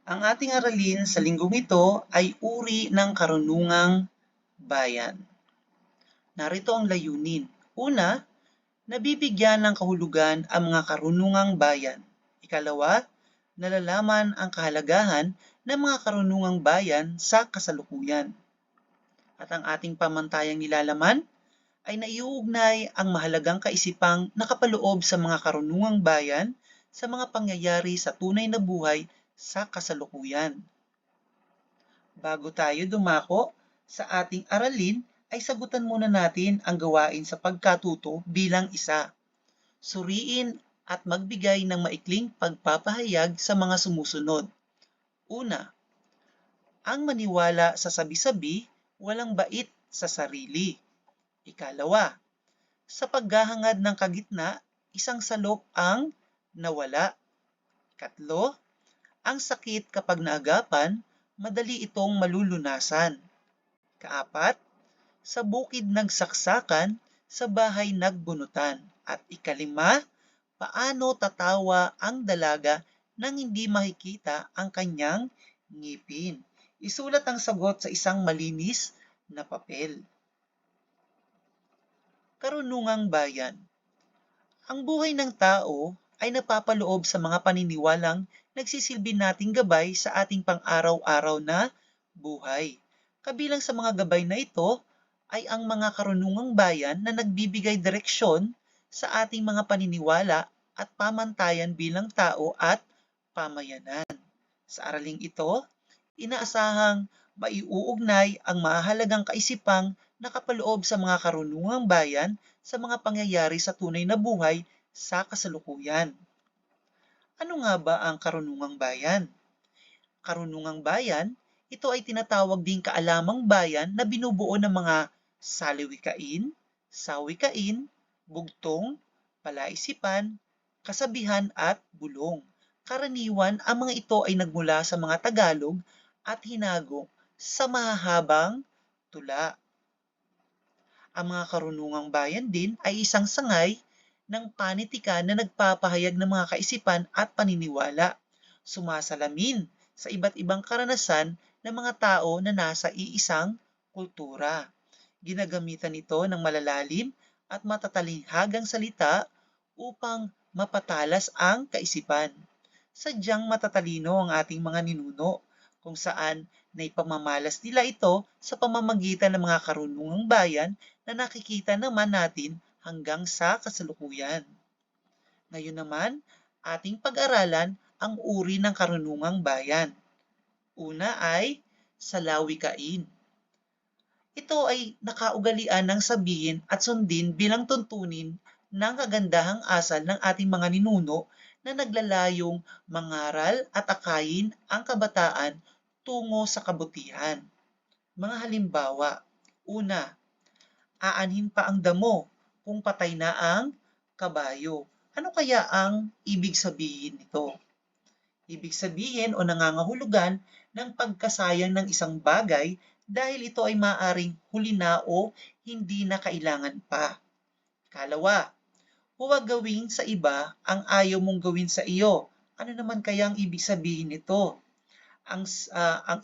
Ang ating aralin sa linggong ito ay uri ng karunungang bayan. Narito ang layunin. Una, nabibigyan ng kahulugan ang mga karunungang bayan. Ikalawa, nalalaman ang kahalagahan ng mga karunungang bayan sa kasalukuyan. At ang ating pamantayang nilalaman ay naiuugnay ang mahalagang kaisipang nakapaloob sa mga karunungang bayan sa mga pangyayari sa tunay na buhay sa kasalukuyan. Bago tayo dumako sa ating aralin, ay sagutan muna natin ang gawain sa pagkatuto bilang isa. Suriin at magbigay ng maikling pagpapahayag sa mga sumusunod. Una, ang maniwala sa sabi-sabi, walang bait sa sarili. Ikalawa, sa paghahangad ng kagitna, isang salop ang nawala. Katlo, ang sakit kapag naagapan, madali itong malulunasan. Kaapat, sa bukid nagsaksakan, sa bahay nagbunutan. At ikalima, paano tatawa ang dalaga nang hindi makikita ang kanyang ngipin? Isulat ang sagot sa isang malinis na papel. Karunungang bayan. Ang buhay ng tao ay napapaloob sa mga paniniwalang nagsisilbi nating gabay sa ating pang-araw-araw na buhay. Kabilang sa mga gabay na ito ay ang mga karunungang bayan na nagbibigay direksyon sa ating mga paniniwala at pamantayan bilang tao at pamayanan. Sa araling ito, inaasahang maiuugnay ang mahalagang kaisipang nakapaloob sa mga karunungang bayan sa mga pangyayari sa tunay na buhay sa kasalukuyan. Ano nga ba ang karunungang bayan? Karunungang bayan, ito ay tinatawag ding kaalamang bayan na binubuo ng mga salawikain, sawikain, bugtong, palaisipan, kasabihan at bulong. Karaniwan, ang mga ito ay nagmula sa mga Tagalog at hinago sa mahahabang tula. Ang mga karunungang bayan din ay isang sangay ng panitikan na nagpapahayag ng mga kaisipan at paniniwala, sumasalamin sa iba't ibang karanasan ng mga tao na nasa iisang kultura. Ginagamitan ito ng malalalim at matatalinghagang salita upang mapatalas ang kaisipan. Sadyang matatalino ang ating mga ninuno kung saan naipamamalas nila ito sa pamamagitan ng mga karunungang bayan na nakikita naman natin hanggang sa kasalukuyan. Ngayon naman, ating pag-aralan ang uri ng karunungang bayan. Una ay salawikain. Ito ay nakaugalian ng sabihin at sundin bilang tuntunin ng kagandahang asal ng ating mga ninuno na naglalayong mangaral at akayin ang kabataan tungo sa kabutihan. Mga halimbawa, una, aanhin pa ang damo kung patay na ang kabayo. Ano kaya ang ibig sabihin nito? Ibig sabihin o nangangahulugan ng pagkasayang ng isang bagay dahil ito ay maaring huli na o hindi na kailangan pa. Ikalawa, huwag gawin sa iba ang ayaw mong gawin sa iyo. Ano naman kaya ang ibig sabihin nito? Ang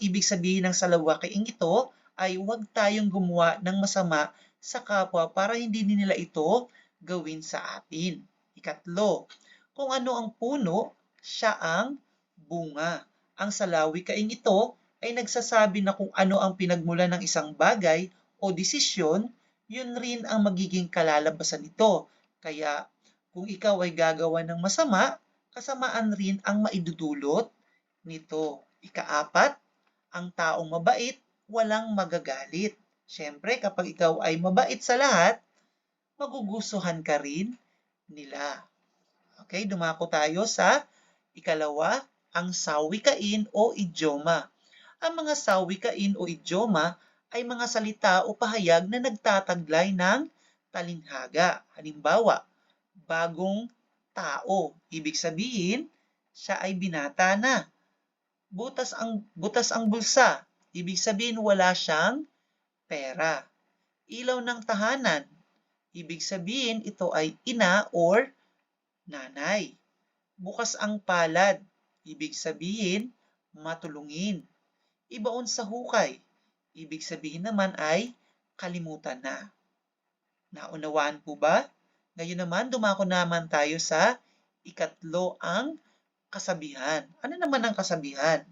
ibig sabihin ng salawakiing ito ay huwag tayong gumawa ng masama sa kapwa para hindi nila ito gawin sa atin. Ikatlo, kung ano ang puno, siya ang bunga. Ang salawikaing ito ay nagsasabi na kung ano ang pinagmulan ng isang bagay o desisyon, yun rin ang magiging kalalabasan nito. Kaya kung ikaw ay gagawa ng masama, kasamaan rin ang maidudulot nito. Ikaapat, ang taong mabait, walang magagalit. Siyempre, kapag ikaw ay mabait sa lahat, magugustuhan ka rin nila. Okay, dumako tayo sa ikalawa, ang sawikain o idioma. Ang mga sawikain o idioma ay mga salita o pahayag na nagtataglay ng talinghaga. Halimbawa, bagong tao. Ibig sabihin, siya ay binata na. Butas ang bulsa. Ibig sabihin wala siyang pera. Ilaw ng tahanan. Ibig sabihin ito ay ina or nanay. Bukas ang palad. Ibig sabihin matulungin. Ibaon sa hukay. Ibig sabihin naman ay kalimutan na. Naunawaan po ba? Ngayon naman, dumako naman tayo sa ikatlo, ang kasabihan. Ano naman ang kasabihan?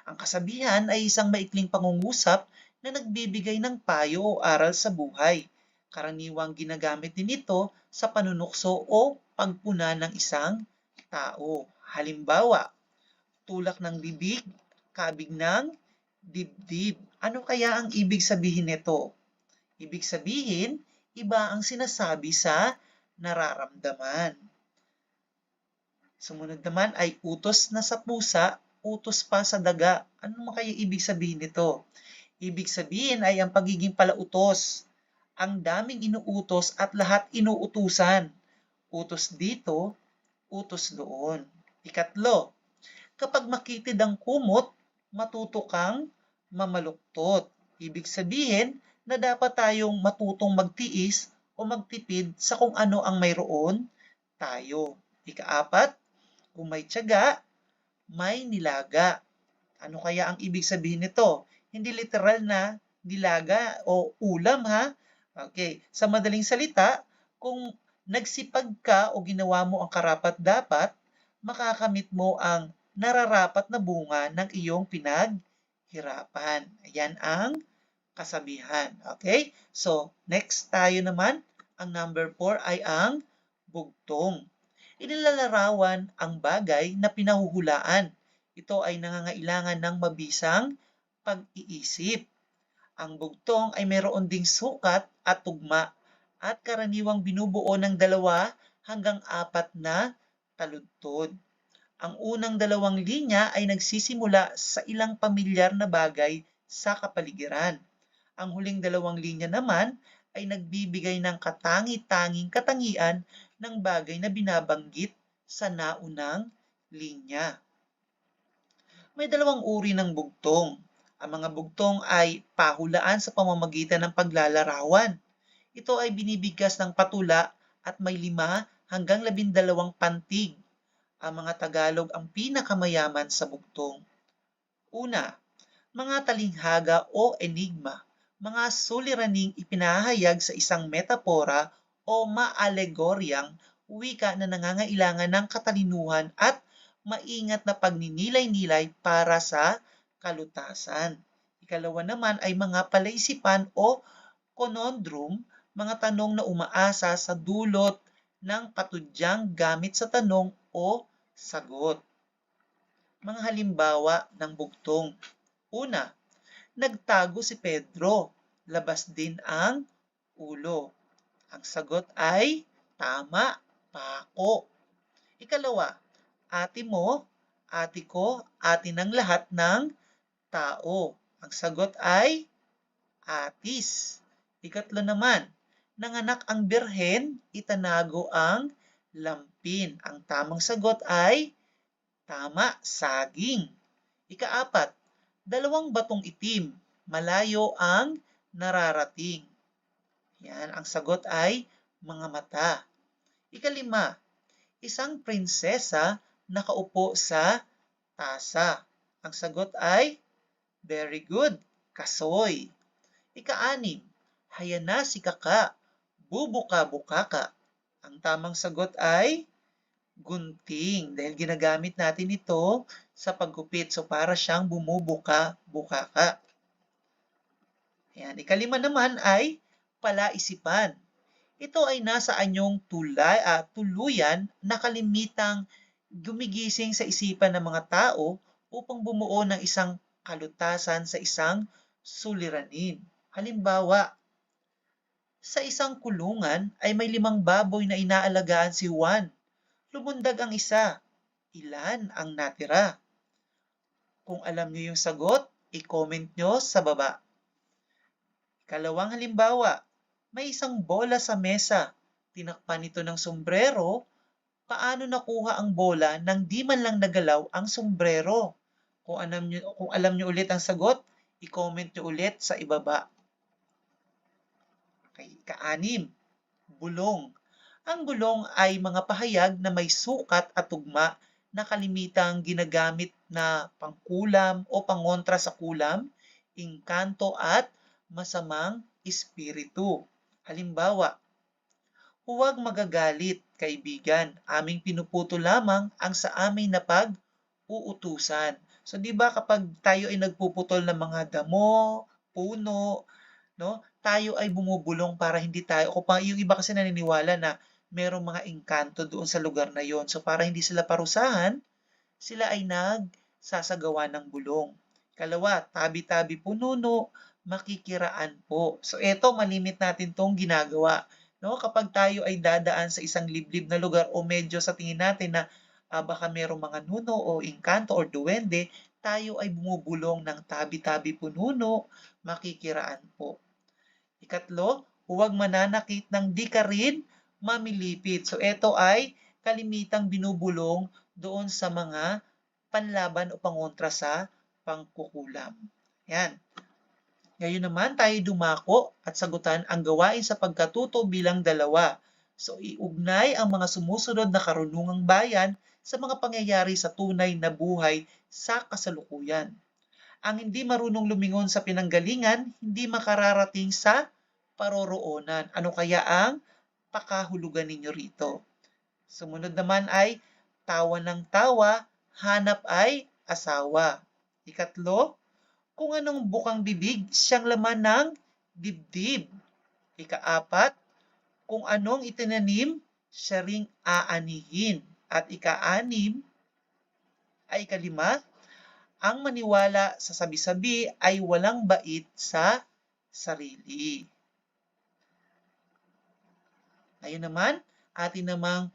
Ang kasabihan ay isang maikling pangungusap na nagbibigay ng payo o aral sa buhay. Karaniwang ginagamit din ito sa panunukso o pagpuna ng isang tao. Halimbawa, tulak ng bibig, kabig ng dibdib. Ano kaya ang ibig sabihin nito? Ibig sabihin, iba ang sinasabi sa nararamdaman. Sumunod naman ay utos na sa pusa, utos pa sa daga. Ano naman kaya ibig sabihin nito? Ibig sabihin ay ang pagiging palautos. Ang daming inuutos at lahat inuutusan. Utos dito, utos doon. Ikatlo, kapag makitid ang kumot, matuto kang mamaluktot. Ibig sabihin na dapat tayong matutong magtiis o magtipid sa kung ano ang mayroon tayo. Ikaapat, kung may tiyaga, may nilaga. Ano kaya ang ibig sabihin nito? Hindi literal na nilaga o ulam ha. Okay, sa madaling salita, kung nagsipag ka o ginawa mo ang karapat-dapat, makakamit mo ang nararapat na bunga ng iyong pinaghirapan. Ayan ang kasabihan. Okay? So, next tayo naman, ang number 4 ay ang bugtong. Inilalarawan ang bagay na pinahuhulaan. Ito ay nangangailangan ng mabisang pag-iisip. Ang bugtong ay mayroon ding sukat at tugma at karaniwang binubuo ng 2 hanggang 4 na taludtod. Ang unang 2 linya ay nagsisimula sa ilang pamilyar na bagay sa kapaligiran. Ang huling 2 linya naman ay nagbibigay ng katangi-tanging katangian ng bagay na binabanggit sa naunang linya. May 2 uri ng bugtong. Ang mga bugtong ay pahulaan sa pamamagitan ng paglalarawan. Ito ay binibigkas ng patula at may 5 hanggang 12 pantig. Ang mga Tagalog ang pinakamayaman sa bugtong. Una, mga talinghaga o enigma, mga suliraning ipinahayag sa isang metapora o maalegoryang wika na nangangailangan ng katalinuhan at maingat na pagninilay-nilay para sa kalutasan. Ikalawa naman ay mga palaisipan o conundrum, mga tanong na umaasa sa dulot ng patudyang gamit sa tanong o sagot. Mga halimbawa ng bugtong. Una, nagtago si Pedro, labas din ang ulo. Ang sagot ay tama, pako. Ikalawa, ate mo, ate ko, ate ng lahat ng tao. Ang sagot ay atis. Ikatlo naman, nanganak ang birhen, itanago ang lampin. Ang tamang sagot ay tama, saging. Ikaapat, 2 batong itim, malayo ang nararating. Yan, ang sagot ay mga mata. Ikalima, isang prinsesa nakaupo sa tasa. Ang sagot ay very good, kasoy. Ika-6, hayana si kaka, bubuka-buka ka. Ang tamang sagot ay gunting, dahil ginagamit natin ito sa paggupit. So, para siyang bumubuka-buka ka. Ayan. Ikalima naman ay palaisipan. Ito ay nasa anyong tuluyan na kalimitang gumigising sa isipan ng mga tao upang bumuo ng isang kalutasan sa isang suliranin. Halimbawa, sa isang kulungan ay may 5 baboy na inaalagaan si Juan. Lumundag ang isa. Ilan ang natira? Kung alam niyo yung sagot, i-comment nyo sa baba. Ikalawang halimbawa, may isang bola sa mesa. Tinakpan ito ng sombrero. Paano nakuha ang bola nang di man lang nagalaw ang sombrero? Kung alam niyo ulit ang sagot, i-comment nyo ulit sa ibaba. Okay, ika-6, bulong. Ang bulong ay mga pahayag na may sukat at tugma na kalimitang ginagamit na pangkulam o pangontra sa kulam, engkanto at masamang espiritu. Halimbawa, huwag magagalit, kaibigan. Aming pinuputo lamang ang sa amin na pag-uutusan. So, di ba kapag tayo ay nagpuputol ng mga damo, puno, no? Tayo ay bumubulong para hindi tayo, o pa, yung iba kasi naniniwala na merong mga engkanto doon sa lugar na yon. So, para hindi sila parusahan, sila ay nagsasagawa ng bulong. Kalawa, tabi-tabi pununo, makikiraan po. So, eto, malimit natin tong ginagawa. No? Kapag tayo ay dadaan sa isang liblib na lugar o medyo sa tingin natin na baka merong mga nuno o engkanto or duwende, tayo ay bumubulong ng tabi-tabi pununo, makikiraan po. Ikatlo, huwag mananakit ng di ka rin mamilipit. So, ito ay kalimitang binubulong doon sa mga panlaban o pangontra sa pangkukulam. Yan. Ngayon naman tayo dumako at sagutan ang gawain sa pagkatuto bilang dalawa. So, iugnay ang mga sumusunod na karunungang bayan sa mga pangyayari sa tunay na buhay sa kasalukuyan. Ang hindi marunong lumingon sa pinanggalingan, hindi makararating sa paroroonan. Ano kaya ang pakahulugan ninyo rito? Sumunod naman ay tawa ng tawa, hanap ay asawa. Ikatlo, kung anong bukang bibig, siyang laman ng dibdib. Ikaapat, kung anong itinanim, siya ring aanihin. At ikaanim, ay ikalima, ang maniwala sa sabi-sabi ay walang bait sa sarili. Ngayon naman, atin namang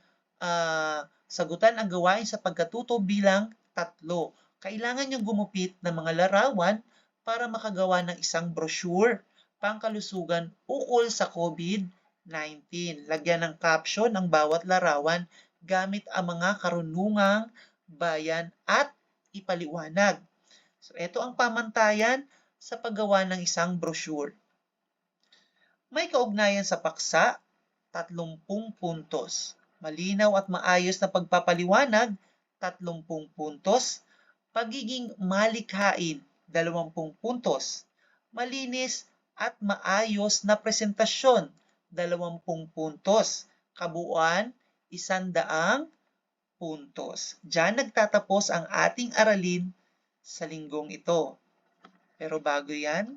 sagutan ang gawain sa pagkatuto bilang tatlo. Kailangan niyong gumupit ng mga larawan para makagawa ng isang brochure pangkalusugan ukol sa COVID-19. Lagyan ng caption ang bawat larawan gamit ang mga karunungang bayan at ipaliwanag. So, ito ang pamantayan sa paggawa ng isang brochure. May kaugnayan sa paksa, 30 puntos. Malinaw at maayos na pagpapaliwanag, 30 puntos. Pagiging malikhain, 20 puntos. Malinis at maayos na presentasyon, 20 puntos. Kabuuan, 100 puntos. Diyan nagtatapos ang ating aralin sa linggong ito. Pero bago yan,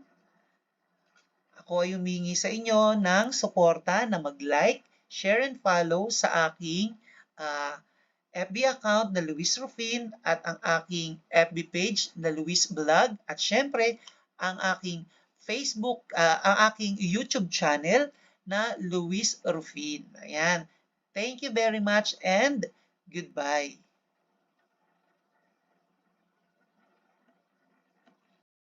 ako ay humingi sa inyo ng suporta na mag-like, share and follow sa aking FB account na Luis Rufin at ang aking FB page na Luis Vlog at syempre ang aking ang aking YouTube channel na Luis Rufin. Ayan. Thank you very much and goodbye.